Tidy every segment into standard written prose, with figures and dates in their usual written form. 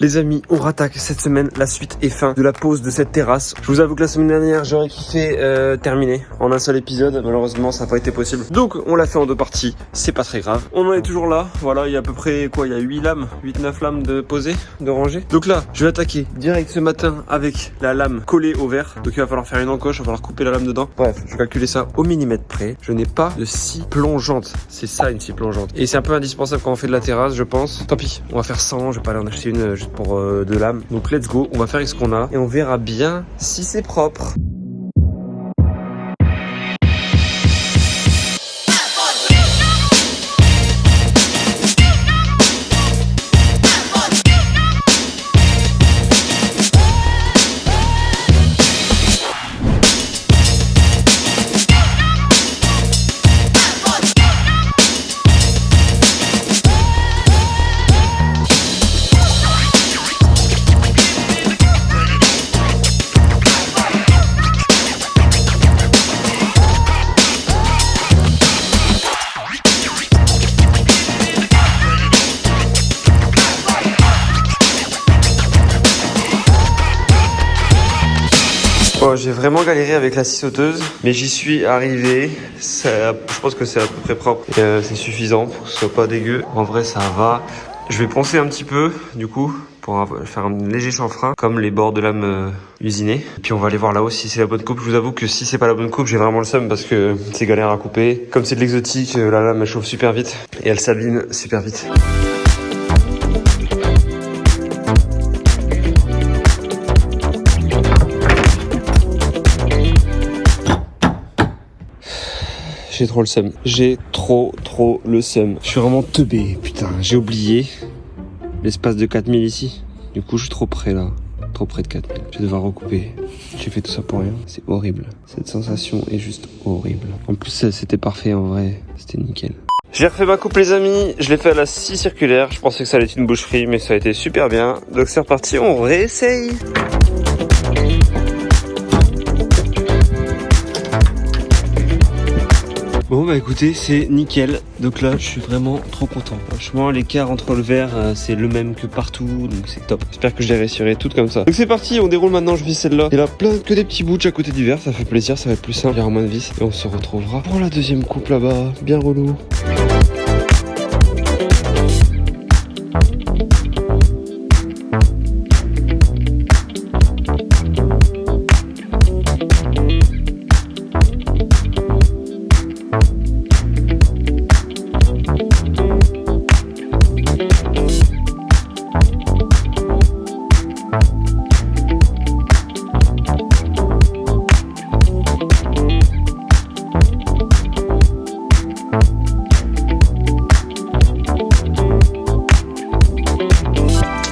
Les amis, on rattaque cette semaine la suite et fin de la pause de cette terrasse. Je vous avoue que la semaine dernière, j'aurais kiffé terminer en un seul épisode. Malheureusement, ça n'a pas été possible. Donc, on l'a fait en deux parties. C'est pas très grave. On en est toujours là. Voilà, il y a à peu près, quoi, il y a 8 lames, 8-9 lames de posées, de rangées. Donc là, je vais attaquer direct ce matin avec la lame collée au verre. Donc, il va falloir faire une encoche, il va falloir couper la lame dedans. Bref, je vais calculer ça au millimètre près. Je n'ai pas de scie plongeante. C'est ça, une scie plongeante. Et c'est un peu indispensable quand on fait de la terrasse, je pense. Tant pis, on va faire 100. Je vais pas aller en acheter une pour de lames. Donc let's go, on va faire avec ce qu'on a et on verra bien si c'est propre. Bon, j'ai vraiment galéré avec la scie sauteuse, mais j'y suis arrivé. Je pense que c'est à peu près propre. C'est suffisant pour que ce soit pas dégueu. En vrai, ça va. Je vais poncer un petit peu, du coup, pour faire un léger chanfrein, comme les bords de lame usinés. Puis on va aller voir là-haut si c'est la bonne coupe. Je vous avoue que si c'est pas la bonne coupe, j'ai vraiment le seum parce que c'est galère à couper. Comme c'est de l'exotique, la lame elle chauffe super vite et elle s'abîme super vite. J'ai trop le seum. J'ai trop le seum. Je suis vraiment teubé, putain. J'ai oublié l'espace de 4000 ici. Du coup, je suis trop près là. Trop près de 4000. Je vais devoir recouper. J'ai fait tout ça pour rien. C'est horrible. Cette sensation est juste horrible. En plus, c'était parfait en vrai. C'était nickel. J'ai refait ma coupe les amis, je l'ai fait à la scie circulaire. Je pensais que ça allait être une boucherie, mais ça a été super bien. Donc c'est reparti, on réessaye. Bon bah écoutez, c'est nickel. Donc là, je suis vraiment trop content. Franchement, l'écart entre le verre, c'est le même que partout, donc c'est top. J'espère que je les réussirai toutes comme ça. Donc c'est parti, on déroule maintenant, je vis celle-là. Il y a plein que des petits bouts à côté du verre, ça fait plaisir, ça va être plus simple, il y aura moins de vis. Et on se retrouvera pour la deuxième coupe là-bas, bien relou.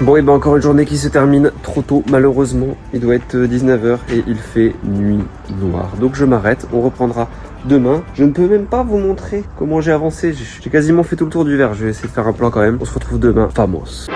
Bon et ben encore une journée qui se termine trop tôt malheureusement, il doit être 19h et il fait nuit noire. Donc je m'arrête, on reprendra demain. Je ne peux même pas vous montrer comment j'ai avancé, j'ai quasiment fait tout le tour du verre, je vais essayer de faire un plan quand même. On se retrouve demain, vamos.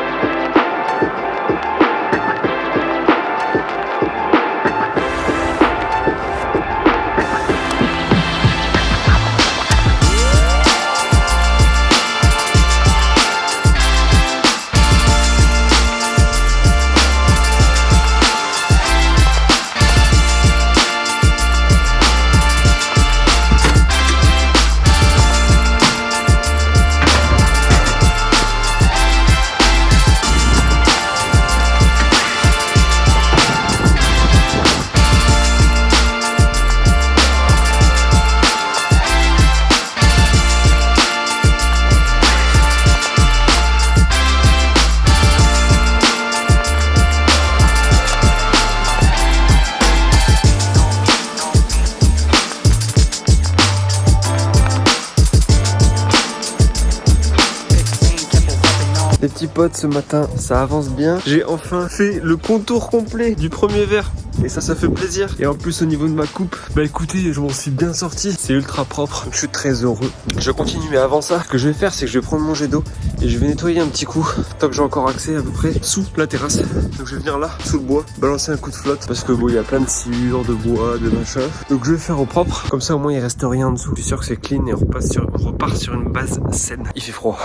Les petits potes, ce matin, ça avance bien. J'ai enfin fait le contour complet du premier verre. Et ça fait plaisir. Et en plus, au niveau de ma coupe, bah écoutez, je m'en suis bien sorti. C'est ultra propre. Donc, je suis très heureux. Je continue, mais avant ça, ce que je vais faire, c'est que je vais prendre mon jet d'eau et je vais nettoyer un petit coup. Tant que j'ai encore accès à peu près sous la terrasse. Donc, je vais venir là, sous le bois, balancer un coup de flotte. Parce que bon, il y a plein de sciures, de bois, de machin. Donc, je vais faire au propre. Comme ça, au moins, il reste rien en dessous. Je suis sûr que c'est clean et on repart sur une base saine. Il fait froid.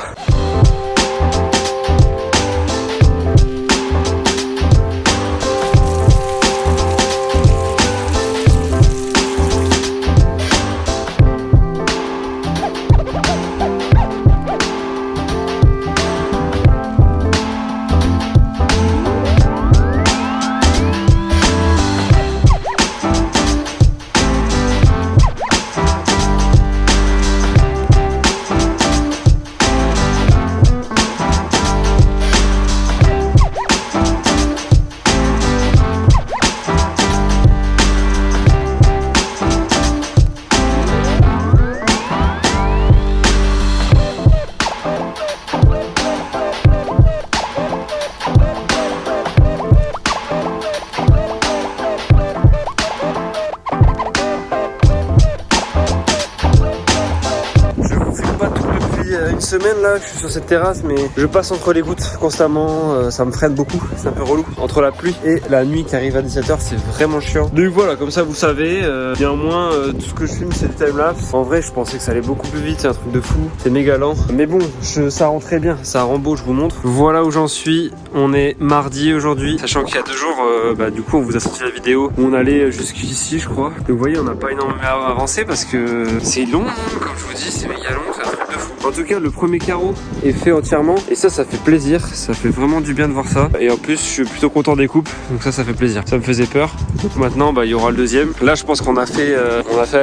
semaines là, je suis sur cette terrasse, mais je passe entre les gouttes constamment, ça me freine beaucoup, c'est un peu relou. Entre la pluie et la nuit qui arrive à 17h, c'est vraiment chiant. Donc voilà, comme ça vous savez, néanmoins tout ce que je filme c'est des timelapse. En vrai je pensais que ça allait beaucoup plus vite, c'est un truc de fou, c'est méga lent. Mais bon, ça rend très bien, ça rend beau, je vous montre. Voilà où j'en suis, on est mardi aujourd'hui, sachant qu'il y a 2 jours, du coup on vous a sorti la vidéo où on allait jusqu'ici je crois. Donc vous voyez, on n'a pas énormément avancé parce que c'est long, comme je vous dis, c'est méga long, c'est un truc de fou. En tout cas, le premier carreau est fait entièrement et ça fait plaisir, ça fait vraiment du bien de voir ça. Et en plus, je suis plutôt content des coupes, donc ça fait plaisir. Ça me faisait peur. Donc maintenant, il y aura le deuxième. Là, je pense qu'on a fait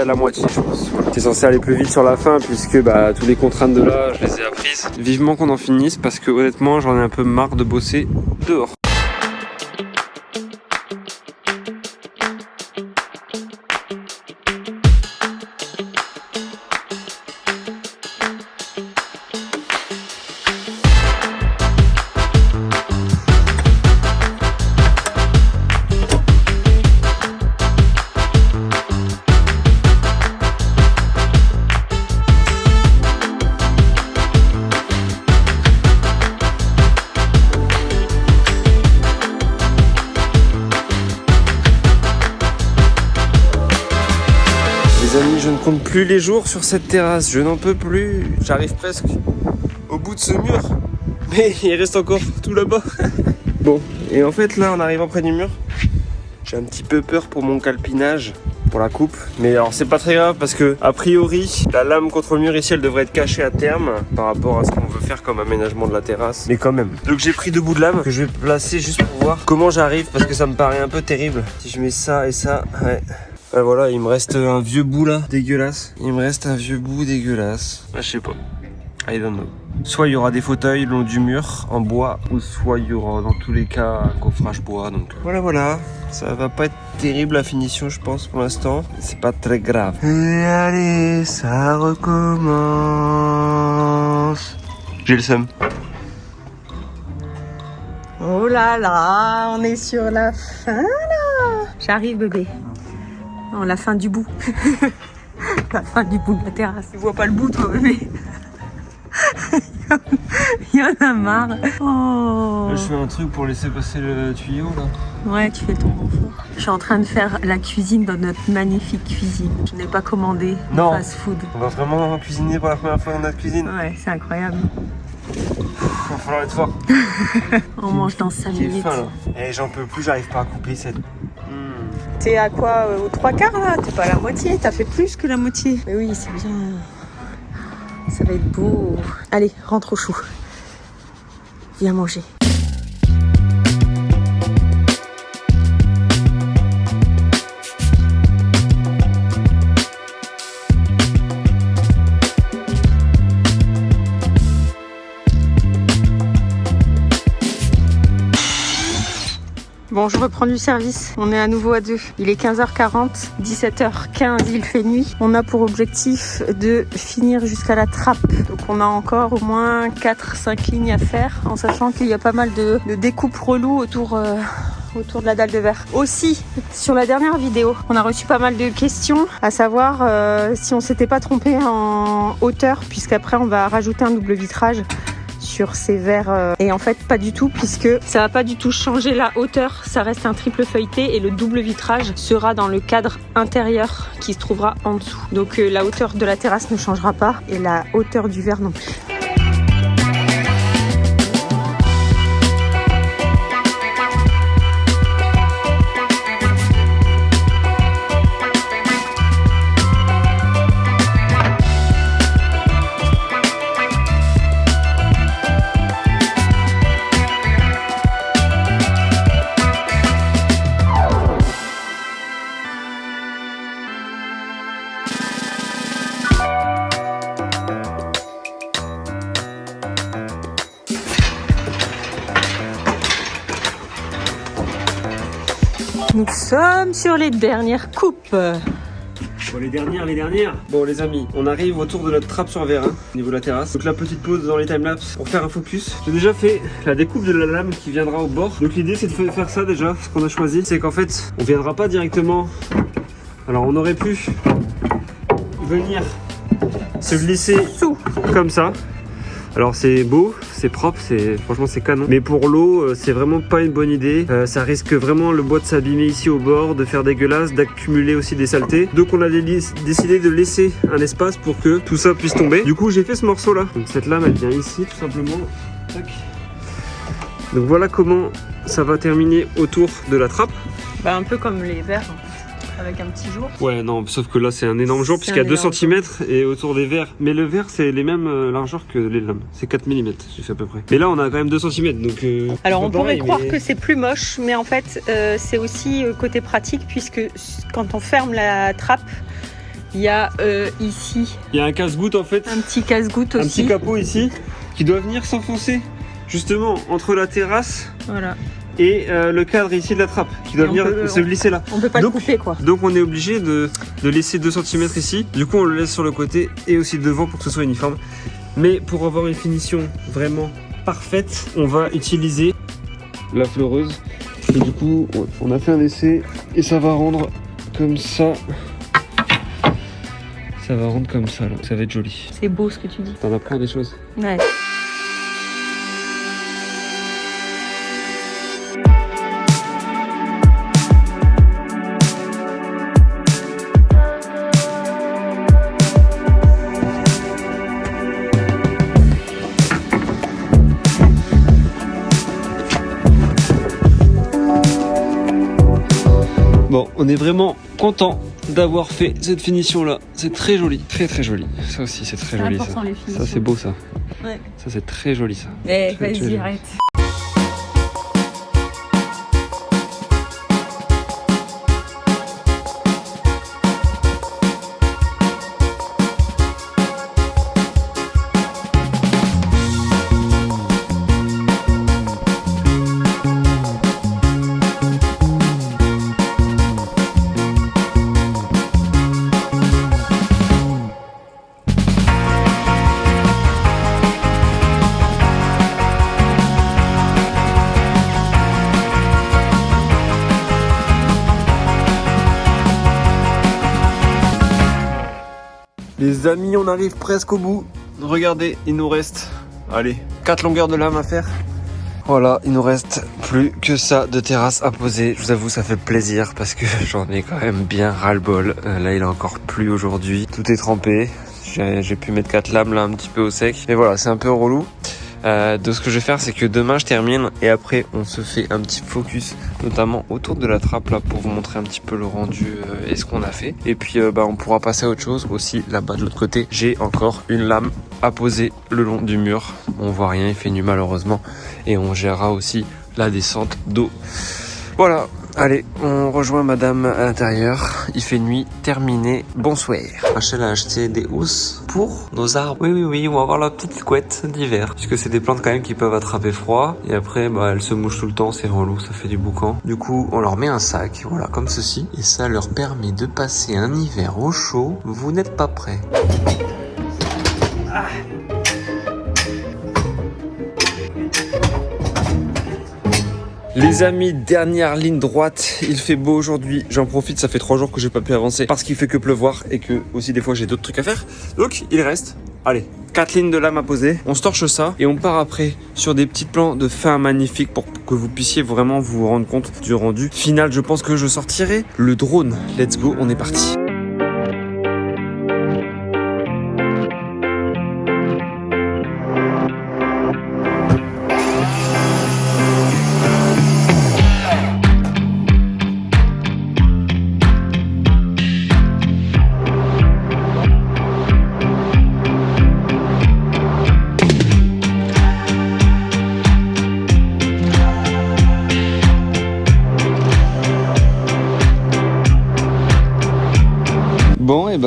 la moitié, je pense. Voilà. C'est censé aller plus vite sur la fin puisque tous les contraintes de là, je les ai apprises. Vivement qu'on en finisse parce que honnêtement, j'en ai un peu marre de bosser dehors. Les amis, je ne compte plus les jours sur cette terrasse, je n'en peux plus. J'arrive presque au bout de ce mur, mais il reste encore tout là-bas. Bon, et en fait là en arrivant près du mur, j'ai un petit peu peur pour mon calpinage, pour la coupe. Mais alors c'est pas très grave parce que a priori la lame contre le mur ici elle devrait être cachée à terme par rapport à ce qu'on veut faire comme aménagement de la terrasse. Mais quand même. Donc j'ai pris 2 bouts de lame que je vais placer juste pour voir comment j'arrive parce que ça me paraît un peu terrible. Si je mets ça et ça, ouais. Voilà, il me reste un vieux bout là, dégueulasse. Il me reste un vieux bout dégueulasse. Je sais pas. I don't know. Soit il y aura des fauteuils le long du mur en bois, ou soit il y aura dans tous les cas un coffrage bois. Donc voilà. Ça va pas être terrible la finition, je pense, pour l'instant. C'est pas très grave. Et allez, ça recommence. J'ai le seum. Oh là là, on est sur la fin là. J'arrive bébé. Non, la fin du bout. La fin du bout de la terrasse. Tu vois pas le bout toi bébé. Il y en a marre. Oh. Là, je fais un truc pour laisser passer le tuyau là. Ouais, tu fais ton confort. Je suis en train de faire la cuisine dans notre magnifique cuisine. Je n'ai pas commandé de fast food. On va vraiment cuisiner pour la première fois dans notre cuisine. Ouais, c'est incroyable. Il va falloir être fort. On mange dans 5 minutes. Faim, là. Et j'en peux plus, j'arrive pas à couper cette... T'es à quoi, aux 3/4 là? T'es pas à la moitié, t'as fait plus que la moitié. Mais oui, c'est bien. Ça va être beau. Allez, rentre au chou. Viens manger. Bon, je reprends du service. On est à nouveau à 2. Il est 15h40, 17h15, il fait nuit. On a pour objectif de finir jusqu'à la trappe. Donc on a encore au moins 4-5 lignes à faire, en sachant qu'il y a pas mal de découpes reloues autour de la dalle de verre. Aussi, sur la dernière vidéo, on a reçu pas mal de questions, à savoir si on s'était pas trompé en hauteur, puisqu'après on va rajouter un double vitrage sur ces verres et en fait pas du tout, puisque ça va pas du tout changer la hauteur, ça reste un triple feuilleté et le double vitrage sera dans le cadre intérieur qui se trouvera en dessous. Donc la hauteur de la terrasse ne changera pas et la hauteur du verre non plus. Nous sommes sur les dernières coupes. Bon, les dernières. Bon, les amis, on arrive autour de notre trappe sur verre, au niveau de la terrasse. Donc la petite pause dans les timelapses pour faire un focus. J'ai déjà fait la découpe de la lame qui viendra au bord. Donc l'idée c'est de faire ça déjà. Ce qu'on a choisi, c'est qu'en fait, on viendra pas directement. Alors on aurait pu venir se glisser comme ça. Alors c'est beau, c'est propre, franchement c'est canon. Mais pour l'eau, c'est vraiment pas une bonne idée. Ça risque vraiment le bois de s'abîmer ici au bord, de faire dégueulasse, d'accumuler aussi des saletés. Donc on a décidé de laisser un espace pour que tout ça puisse tomber. Du coup j'ai fait ce morceau là. Donc cette lame elle vient ici tout simplement. Tac. Donc voilà comment ça va terminer autour de la trappe. Bah un peu comme les verres. Avec un petit jour. Ouais, non, sauf que là c'est un énorme jour puisqu'il y a 2 cm et autour des verres. Mais le verre c'est les mêmes largeurs que les lames. C'est 4 mm, j'ai fait à peu près. Mais là on a quand même 2 cm donc. Alors on pourrait croire que c'est plus moche, mais en fait c'est aussi côté pratique puisque quand on ferme la trappe, il y a ici. Il y a un casse-goutte en fait. Un petit casse-goutte aussi. Un petit capot ici qui doit venir s'enfoncer justement entre la terrasse. Voilà. Et le cadre ici de la trappe qui doit venir se glisser là. On peut pas le couper quoi. Donc on est obligé de laisser 2 cm ici. Du coup on le laisse sur le côté et aussi devant pour que ce soit uniforme. Mais pour avoir une finition vraiment parfaite, on va utiliser la fleureuse. Et du coup on a fait un essai et ça va rendre comme ça. Ça va rendre comme ça là. Ça va être joli. C'est beau ce que tu dis. T'en apprends des choses. Ouais. Bon, on est vraiment content d'avoir fait cette finition là. C'est très joli, très très joli. Ça aussi c'est très joli ça. Ça c'est beau ça. Ouais. Ça c'est très joli ça. Eh, vas-y, arrête. Les amis, on arrive presque au bout. Regardez, il nous reste, allez, 4 longueurs de lame à faire. Voilà, il nous reste plus que ça de terrasse à poser. Je vous avoue, ça fait plaisir parce que j'en ai quand même bien ras-le-bol. Là, il a encore plu aujourd'hui. Tout est trempé. J'ai pu mettre 4 lames là un petit peu au sec. Mais voilà, c'est un peu relou. Donc ce que je vais faire, c'est que demain je termine et après on se fait un petit focus notamment autour de la trappe là pour vous montrer un petit peu le rendu et ce qu'on a fait. Et puis on pourra passer à autre chose aussi. Là-bas de l'autre côté, j'ai encore une lame à poser le long du mur. On voit rien, il fait nuit malheureusement, et on gérera aussi la descente d'eau. Voilà, allez, on rejoint madame à l'intérieur. Il fait nuit, terminé, bonsoir. Rachel a acheté des housses pour nos arbres. Oui, on va avoir la petite couette d'hiver. Puisque c'est des plantes quand même qui peuvent attraper froid. Et après, elles se mouchent tout le temps, c'est relou, ça fait du boucan. Du coup, on leur met un sac, voilà, comme ceci. Et ça leur permet de passer un hiver au chaud. Vous n'êtes pas prêts. Les amis, dernière ligne droite, il fait beau aujourd'hui, j'en profite, ça fait 3 jours que j'ai pas pu avancer parce qu'il fait que pleuvoir et que aussi des fois j'ai d'autres trucs à faire. Donc il reste, allez, 4 lignes de lame à poser, on se torche ça et on part après sur des petits plans de fin magnifiques pour que vous puissiez vraiment vous rendre compte du rendu final. Je pense que je sortirai le drone. Let's go, on est parti. Bon, et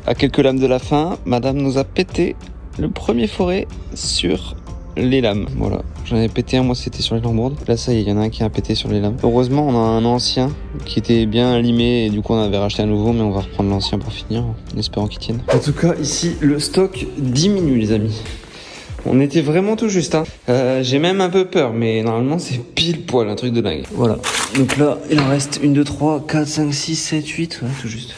à quelques lames de la fin, madame nous a pété le premier forêt sur les lames. Voilà, j'en avais pété un, moi c'était sur les lambourdes. Là, ça y est, il y en a un qui a pété sur les lames. Heureusement, on a un ancien qui était bien limé et du coup, on avait racheté un nouveau, mais on va reprendre l'ancien pour finir, en espérant qu'il tienne. En tout cas, ici, le stock diminue, les amis. On était vraiment tout juste, hein. J'ai même un peu peur, mais normalement c'est pile poil, un truc de dingue. Voilà. Donc là, il en reste 1, 2, 3, 4, 5, 6, 7, 8. Ouais, tout juste.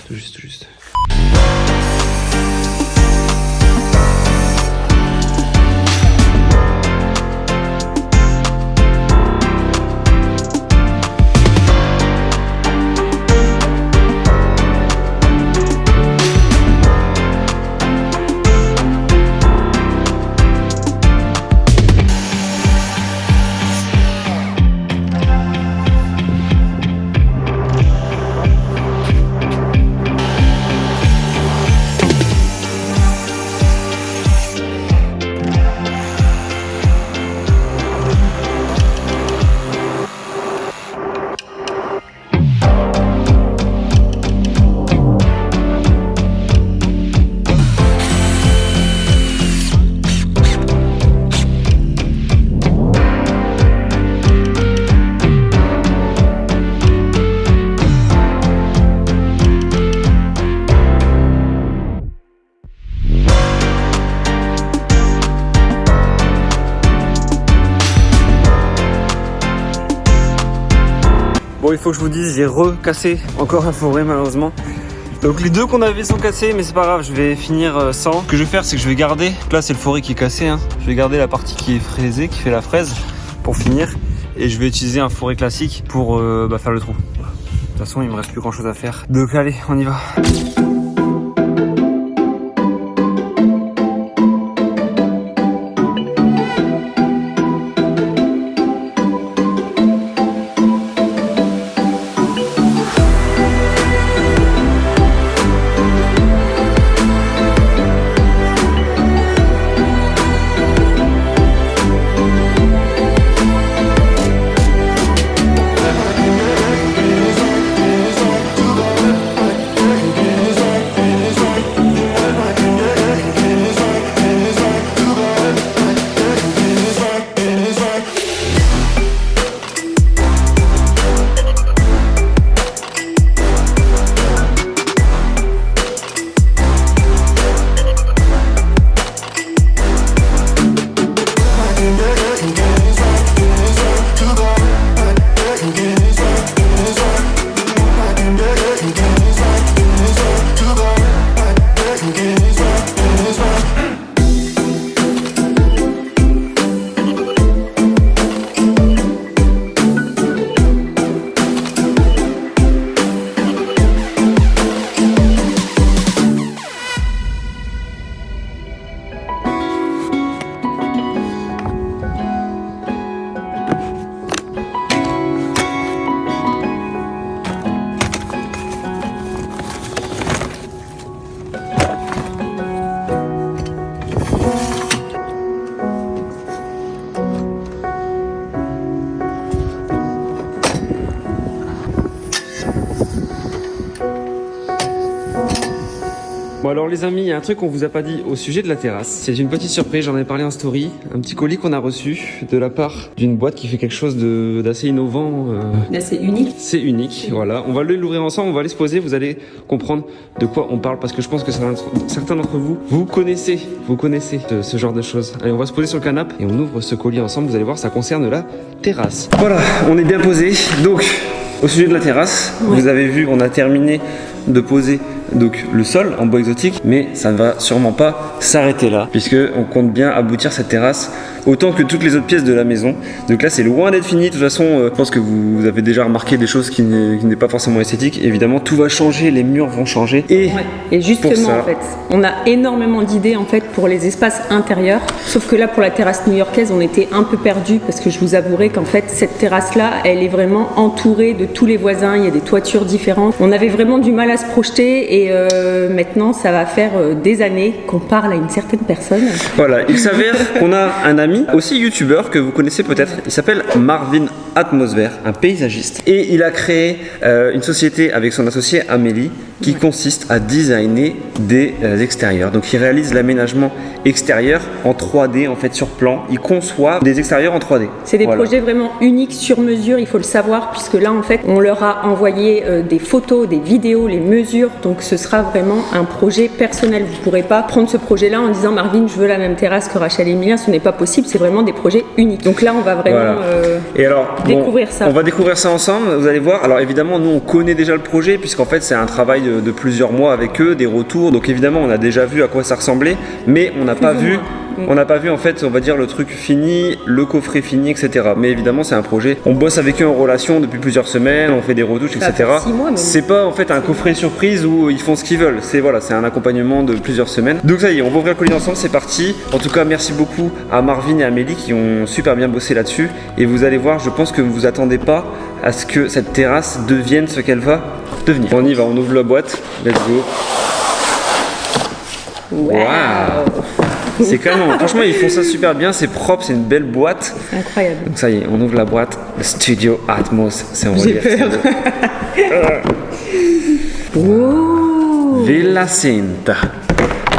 Bon, il faut que je vous dise, j'ai recassé encore un forêt malheureusement. Donc les deux qu'on avait sont cassés, mais c'est pas grave, je vais finir sans. Ce que je vais faire, c'est que je vais garder, donc là c'est le forêt qui est cassé, hein. Je vais garder la partie qui est fraisée, qui fait la fraise pour finir. Et je vais utiliser un forêt classique pour faire le trou. Voilà. De toute façon, il me reste plus grand chose à faire. Donc allez, on y va. Bon alors les amis, il y a un truc qu'on vous a pas dit au sujet de la terrasse. C'est une petite surprise, j'en ai parlé en story. Un petit colis qu'on a reçu de la part d'une boîte qui fait quelque chose d'assez innovant. D'assez unique. C'est unique, voilà. On va l'ouvrir ensemble, on va aller se poser, vous allez comprendre de quoi on parle parce que je pense que certains d'entre vous, vous connaissez ce genre de choses. Allez, on va se poser sur le canapé et on ouvre ce colis ensemble, vous allez voir, ça concerne la terrasse. Voilà, on est bien posé. Donc, au sujet de la terrasse, vous avez vu, on a terminé de poser donc le sol en bois exotique, mais ça ne va sûrement pas s'arrêter là puisque on compte bien aboutir cette terrasse autant que toutes les autres pièces de la maison. Donc là c'est loin d'être fini. De toute façon je pense que vous avez déjà remarqué des choses qui n'est pas forcément esthétique. Évidemment tout va changer, les murs vont changer et justement en fait on a énormément d'idées en fait pour les espaces intérieurs, sauf que là pour la terrasse new-yorkaise on était un peu perdus parce que je vous avouerai qu'en fait cette terrasse là elle est vraiment entourée de tous les voisins, il y a des toitures différentes, on avait vraiment du mal à se projeter. Et maintenant, ça va faire des années qu'on parle à une certaine personne. Voilà, il s'avère qu'on a un ami, aussi youtubeur, que vous connaissez peut-être. Il s'appelle Marvin Atmosphère, un paysagiste. Et il a créé une société avec son associé Amélie qui consiste à designer des extérieurs. Donc il réalise l'aménagement extérieur en 3D, en fait sur plan. Il conçoit des extérieurs en 3D. C'est des projets vraiment uniques, sur mesure, il faut le savoir, puisque là en fait on leur a envoyé des photos, des vidéos, les mesures. Donc ce sera vraiment un projet personnel. Vous ne pourrez pas prendre ce projet-là en disant Marvin, je veux la même terrasse que Rachel et Emilia. Ce n'est pas possible, c'est vraiment des projets uniques. Donc là on va vraiment et alors, découvrir ça. On va découvrir ça ensemble, vous allez voir. Alors évidemment nous on connaît déjà le projet puisqu'en fait c'est un travail de plusieurs mois avec eux, des retours. Donc évidemment on a déjà vu à quoi ça ressemblait, mais on n'a pas vu. On n'a pas vu en fait, on va dire, le truc fini, le coffret fini, etc. Mais évidemment c'est un projet, on bosse avec eux en relation depuis plusieurs semaines, on fait des retouches, etc. C'est pas en fait un coffret surprise où ils font ce qu'ils veulent, c'est un accompagnement de plusieurs semaines. Donc ça y est, on va ouvrir le colis ensemble, c'est parti. En tout cas merci beaucoup à Marvin et Amélie qui ont super bien bossé là-dessus. Et vous allez voir, je pense que vous vous attendez pas à ce que cette terrasse devienne ce qu'elle va devenir. On y va, on ouvre la boîte, let's go. Waouh. C'est canon, franchement ils font ça super bien, c'est propre, c'est une belle boîte. C'est incroyable. Donc ça y est, on ouvre la boîte, le Studio Atmos, c'est en relief. J'ai peur. Oh. Villa Cinta.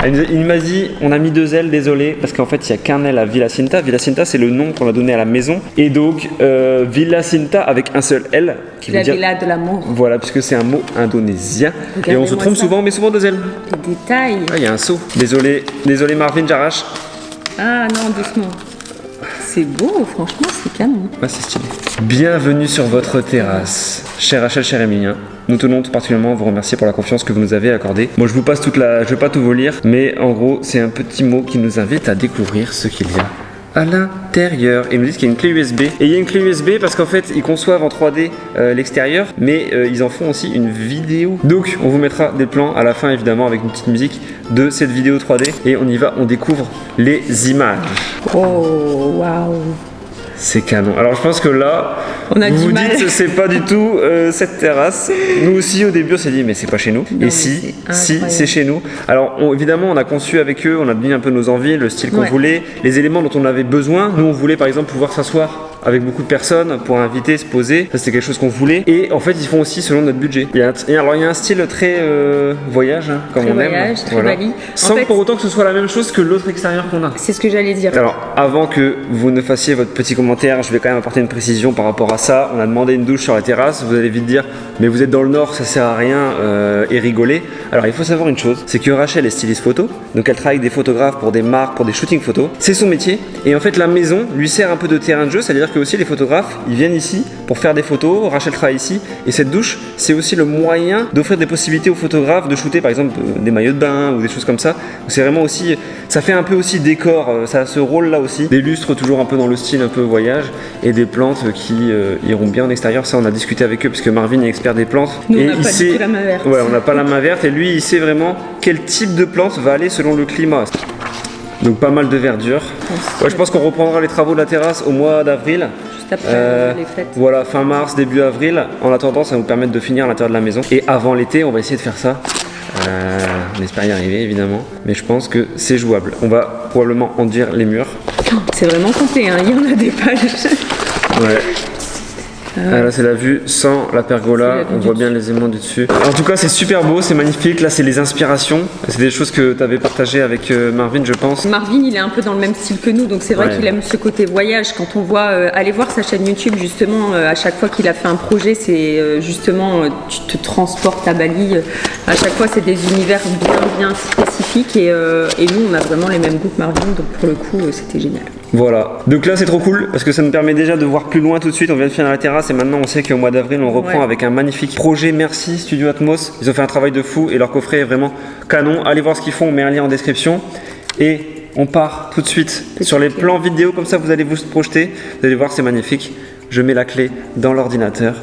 Il m'a dit, on a mis 2 L, désolé, parce qu'en fait il n'y a qu'un L à Villa Cinta. Villa Cinta c'est le nom qu'on a donné à la maison. Et donc Villa Cinta avec un seul L. Qui la veut dire... villa de l'amour. Voilà, puisque c'est un mot indonésien. Et on se trompe souvent, mais souvent 2 L. Les détails. Ah, il y a un seau. Désolé Marvin, j'arrache. Ah non, doucement. C'est beau, franchement c'est canon. Ouais, c'est stylé. Bienvenue sur votre terrasse. Cher Rachel, cher Emilien, nous tenons tout particulièrement à vous remercier pour la confiance que vous nous avez accordée. Bon, je vous passe je vais pas tout vous lire, mais en gros, c'est un petit mot qui nous invite à découvrir ce qu'il y a à l'intérieur. Et ils nous disent qu'il y a une clé USB. Et il y a une clé USB parce qu'en fait, ils conçoivent en 3D l'extérieur, mais ils en font aussi une vidéo. Donc, on vous mettra des plans à la fin, évidemment, avec une petite musique de cette vidéo 3D. Et on y va, on découvre les images. Oh, waouh. C'est canon. Alors je pense que là, on a vous du mal. dites que c'est pas du tout cette terrasse. Nous aussi au début on s'est dit mais c'est pas chez nous. Non, et si c'est chez nous. Alors évidemment on a conçu avec eux, on a mis un peu nos envies, le style qu'on voulait, les éléments dont on avait besoin. Nous on voulait par exemple pouvoir s'asseoir avec beaucoup de personnes pour inviter, se poser. Ça c'était quelque chose qu'on voulait. Et en fait ils font aussi selon notre budget. Il y a un style très voyage, hein, comme très on voyage, aime. Très Bali. Sans pour autant que ce soit la même chose que l'autre extérieur qu'on a. C'est ce que j'allais dire. Alors avant que vous ne fassiez votre petit commentaire, je vais quand même apporter une précision par rapport à ça. On a demandé une douche sur la terrasse. Vous allez vite dire mais vous êtes dans le nord, ça sert à rien et rigoler. Alors il faut savoir une chose, c'est que Rachel est styliste photo. Donc elle travaille avec des photographes pour des marques, pour des shootings photos. C'est son métier. Et en fait la maison lui sert un peu de terrain de jeu. C'est-à-dire que aussi les photographes, ils viennent ici pour faire des photos. Rachel travaille ici. Et cette douche, c'est aussi le moyen d'offrir des possibilités aux photographes de shooter par exemple des maillots de bain ou des choses comme ça. C'est vraiment aussi, ça fait un peu aussi décor. Ça a ce rôle là aussi. Des lustres toujours un peu dans le style un peu voyage. Et des plantes qui iront bien en extérieur. Ça on a discuté avec eux parce que Marvin est expert des plantes. Nous, et on n'a pas du tout la main verte. Ouais, on n'a pas la main verte et lui il sait vraiment quel type de plante va aller selon le climat. Donc pas mal de verdure. Ouais, je pense qu'on reprendra les travaux de la terrasse au mois d'avril. Juste après les fêtes. Voilà, fin mars, début avril. En attendant, ça va nous permettre de finir à l'intérieur de la maison. Et avant l'été, on va essayer de faire ça. On espère y arriver évidemment, mais je pense que c'est jouable. On va probablement enduire les murs. C'est vraiment complet, hein. Il y en a des pages. Ouais. Ah, là c'est la vue sans la pergola, on voit bien les aimants du dessus. En tout cas c'est super beau, c'est magnifique, là c'est les inspirations. C'est des choses que tu avais partagées avec Marvin je pense. Marvin il est un peu dans le même style que nous, donc c'est vrai qu'il aime ce côté voyage. Quand on voit, allez voir sa chaîne YouTube justement, à chaque fois qu'il a fait un projet c'est justement, tu te transportes à Bali. À chaque fois c'est des univers bien spécifiques et nous on a vraiment les mêmes goûts que Marvin, donc pour le coup c'était génial. Voilà, donc là c'est trop cool parce que ça nous permet déjà de voir plus loin tout de suite. On vient de finir la terrasse et maintenant on sait qu'au mois d'avril on reprend avec un magnifique projet. Merci Studio Atmos, ils ont fait un travail de fou et leur coffret est vraiment canon. Allez voir ce qu'ils font, on met un lien en description. Et on part tout de suite sur les plans vidéo, comme ça vous allez vous projeter. Vous allez voir c'est magnifique. Je mets la clé dans l'ordinateur.